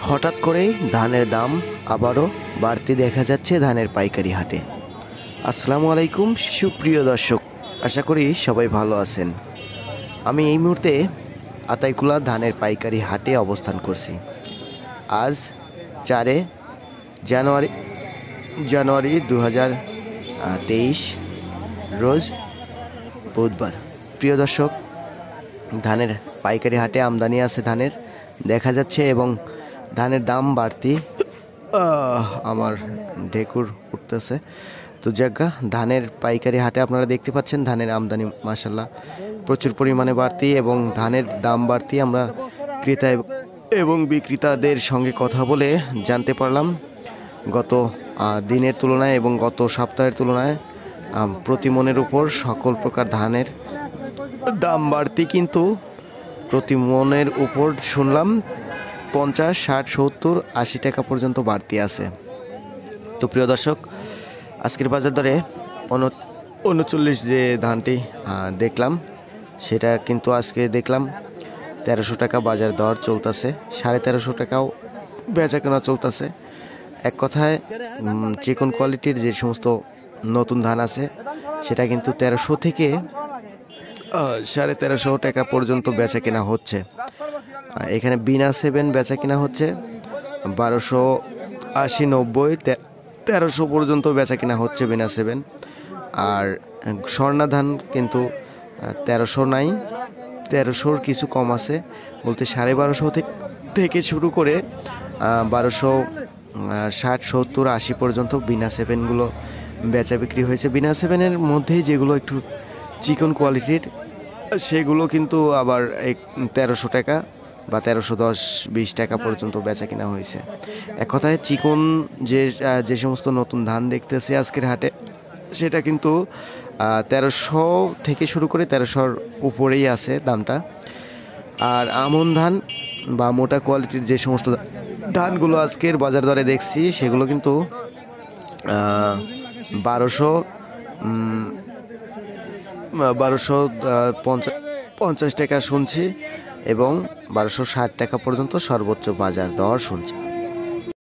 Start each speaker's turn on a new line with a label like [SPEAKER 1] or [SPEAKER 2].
[SPEAKER 1] হঠাৎ করেই ধানের দাম আবারও বাড়তি দেখা যাচ্ছে ধানের পাইকারি হাটে। আসসালামু আলাইকুম সুপ্রিয় দর্শক, আশা করি সবাই ভালো আছেন। আমি এই মুহূর্তে আতাইকুলা ধানের পাইকারি হাটে অবস্থান করছি। আজ 4 জানুয়ারি 2023 রোজ বুধবার। প্রিয় দর্শক, ধানের পাইকারি হাটে আমদানি আছে ধানের দেখা যাচ্ছে এবং ধানের দাম বাড়তি। আমার ঢেকুর উঠতেছে। তো জায়গা ধানের পাইকারি হাটে আপনারা দেখতে পাচ্ছেন ধানের আমদানি মাশাআল্লাহ প্রচুর পরিমাণে বাড়তি এবং ধানের দাম বাড়তি। আমরা ক্রেতা এবং বিক্রেতাদের সঙ্গে কথা বলে জানতে পারলাম গত দিনের তুলনায় এবং গত সপ্তাহের তুলনায় প্রতি মনের উপর সকল প্রকার ধানের দাম বাড়তি, কিন্তু প্রতি মনের উপর শুনলাম 50, 60, 70, 80 টাকা পর্যন্ত বাড়তি আছে। তো প্রিয় দর্শক, আজকের বাজার দরে 39 যে ধানটি দেখলাম সেটা কিন্তু আজকে দেখলাম 1300 টাকা বাজার দর চলতেছে, 1350 টাকাও বেচা কেনা চলতেছে। এক কথায় চিকন কোয়ালিটির যে সমস্ত নতুন ধান আছে সেটা কিন্তু 1300 থেকে 1350 টাকা পর্যন্ত বেচা কেনা হচ্ছে। এখানে বিনা 7 বেচা কিনা হচ্ছে 1280, 90, 1300 পর্যন্ত বেচা কিনা হচ্ছে বিনা 7। আর স্বর্ণা ধান কিন্তু 1300 নাই, 1300 কিছু কম আছে, বলতে 1250 থেকে শুরু করে 1260, 70, 80 পর্যন্ত বিনা 7গুলো বেচা বিক্রি হয়েছে। বিনা 7-এর মধ্যেই যেগুলো একটু চিকন কোয়ালিটির সেগুলো কিন্তু আবার 1300 টাকা বা 1310, 20 টাকা পর্যন্ত বেচা কিনা হয়েছে। এক কথায় চিকন যে সমস্ত নতুন ধান দেখতেছি আজকের হাটে সেটা কিন্তু 1300 থেকে শুরু করে 1300-র উপরেই আছে দামটা। আর আমন ধান বা মোটা কোয়ালিটির যে সমস্ত ধানগুলো আজকের বাজার দরে দেখছি সেগুলো কিন্তু 1250 টাকা শুনছি এবং 1260 টাকা পর্যন্ত সর্বোচ্চ বাজার দর শুনছি।